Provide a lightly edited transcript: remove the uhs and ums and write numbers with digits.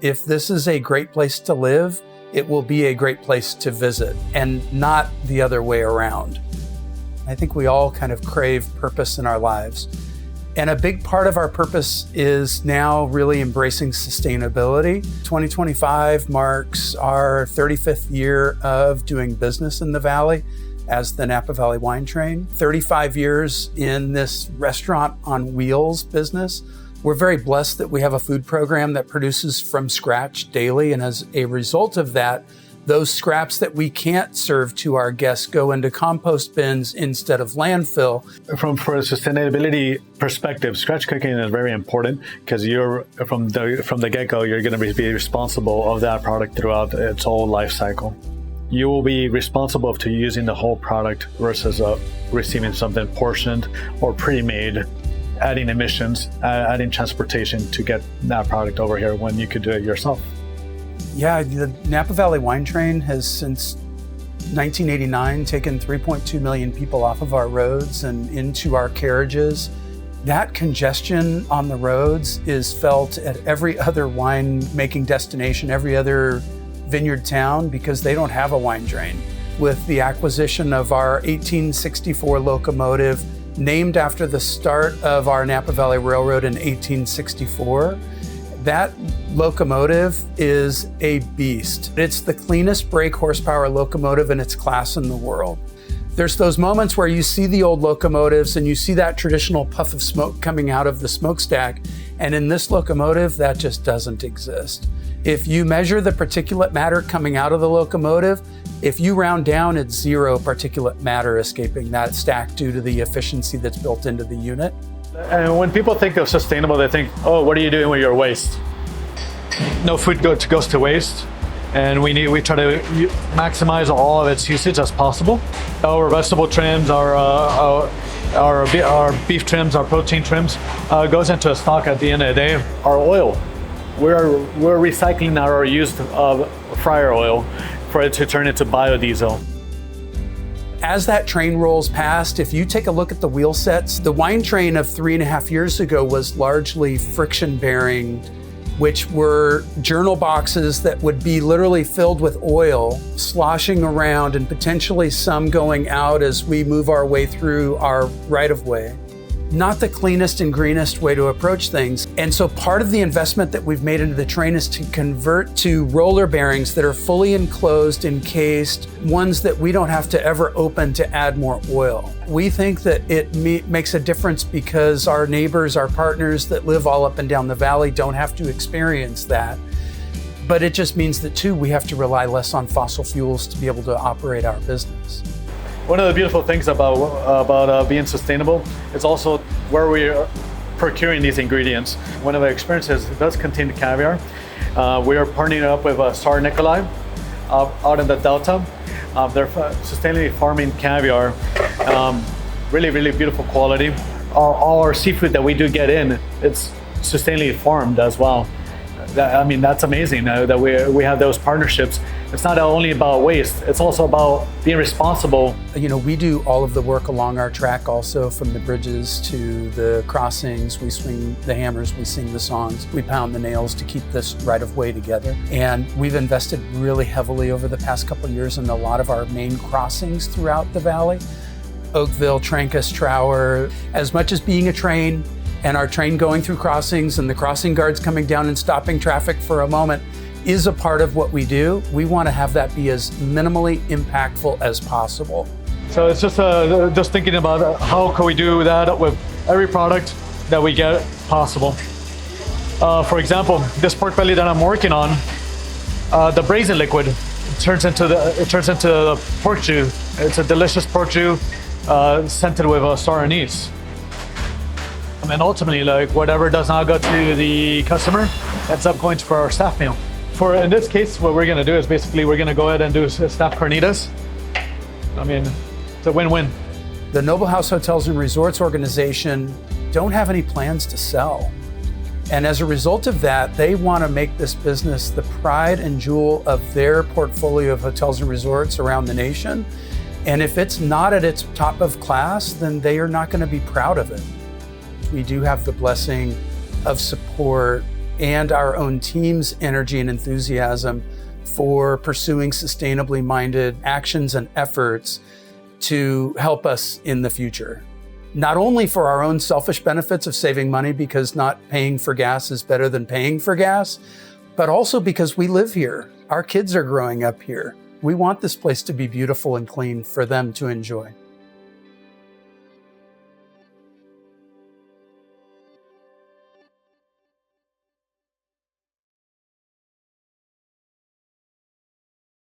If this is a great place to live, it will be a great place to visit, and not the other way around. I think we all kind of crave purpose in our lives. And a big part of our purpose is now really embracing sustainability. 2025 marks our 35th year of doing business in the Valley as the Napa Valley Wine Train. 35 years in this restaurant on wheels business. We're very blessed that we have a food program that produces from scratch daily. And as a result of that, those scraps that we can't serve to our guests go into compost bins instead of landfill. For a sustainability perspective, scratch cooking is very important because you're from the get-go, you're going to be responsible of that product throughout its whole life cycle. You will be responsible to using the whole product versus receiving something portioned or pre-made, adding emissions, adding transportation to get that product over here when you could do it yourself. Yeah, the Napa Valley Wine Train has since 1989 taken 3.2 million people off of our roads and into our carriages. That congestion on the roads is felt at every other wine-making destination, every other vineyard town, because they don't have a wine train. With the acquisition of our 1864 locomotive, named after the start of our Napa Valley Railroad in 1864, that locomotive is a beast. It's the cleanest brake horsepower locomotive in its class in the world. There's those moments where you see the old locomotives and you see that traditional puff of smoke coming out of the smokestack, and in this locomotive, that just doesn't exist. If you measure the particulate matter coming out of the locomotive, if you round down, it's 0 particulate matter escaping that stack due to the efficiency that's built into the unit. And when people think of sustainable, they think, oh, what are you doing with your waste? No food goes to waste, and we try to maximize all of its usage as possible. Our vegetable trims, our beef trims, our protein trims goes into a stock at the end of the day. Our oil, we're recycling our used fryer oil for it to turn into biodiesel. As that train rolls past, if you take a look at the wheel sets, the wine train of 3.5 years ago was largely friction bearing, which were journal boxes that would be literally filled with oil, sloshing around, and potentially some going out as we move our way through our right-of-way. Not the cleanest and greenest way to approach things. And so part of the investment that we've made into the train is to convert to roller bearings that are fully enclosed, encased, ones that we don't have to ever open to add more oil. We think that it makes a difference because our neighbors, our partners that live all up and down the valley don't have to experience that. But it just means that too, we have to rely less on fossil fuels to be able to operate our business. One of the beautiful things about being sustainable is also where we're procuring these ingredients. One of the experiences, it does contain caviar. We are partnering up with Star Nikolai out in the Delta. They're sustainably farming caviar, really, really beautiful quality. All our seafood that we do get in, it's sustainably farmed as well. That's amazing that we have those partnerships. It's not only about waste, it's also about being responsible. We do all of the work along our track also, from the bridges to the crossings. We swing the hammers, we sing the songs, we pound the nails to keep this right-of-way together. And we've invested really heavily over the past couple of years in a lot of our main crossings throughout the valley. Oakville, Trancas, Trower. As much as being a train, and our train going through crossings and the crossing guards coming down and stopping traffic for a moment is a part of what we do, we want to have that be as minimally impactful as possible. So it's just thinking about how can we do that with every product that we get possible. For example, this pork belly that I'm working on, the braising liquid turns into the pork jus. It's a delicious pork jus scented with star anise. And ultimately, whatever does not go to the customer ends up going for our staff meal. In this case, what we're going to do is basically we're going to go ahead and do staff carnitas. It's a win-win. The Noble House Hotels and Resorts organization don't have any plans to sell. And as a result of that, they want to make this business the pride and jewel of their portfolio of hotels and resorts around the nation. And if it's not at its top of class, then they are not going to be proud of it. We do have the blessing of support and our own team's energy and enthusiasm for pursuing sustainably minded actions and efforts to help us in the future. Not only for our own selfish benefits of saving money because not paying for gas is better than paying for gas, but also because we live here. Our kids are growing up here. We want this place to be beautiful and clean for them to enjoy.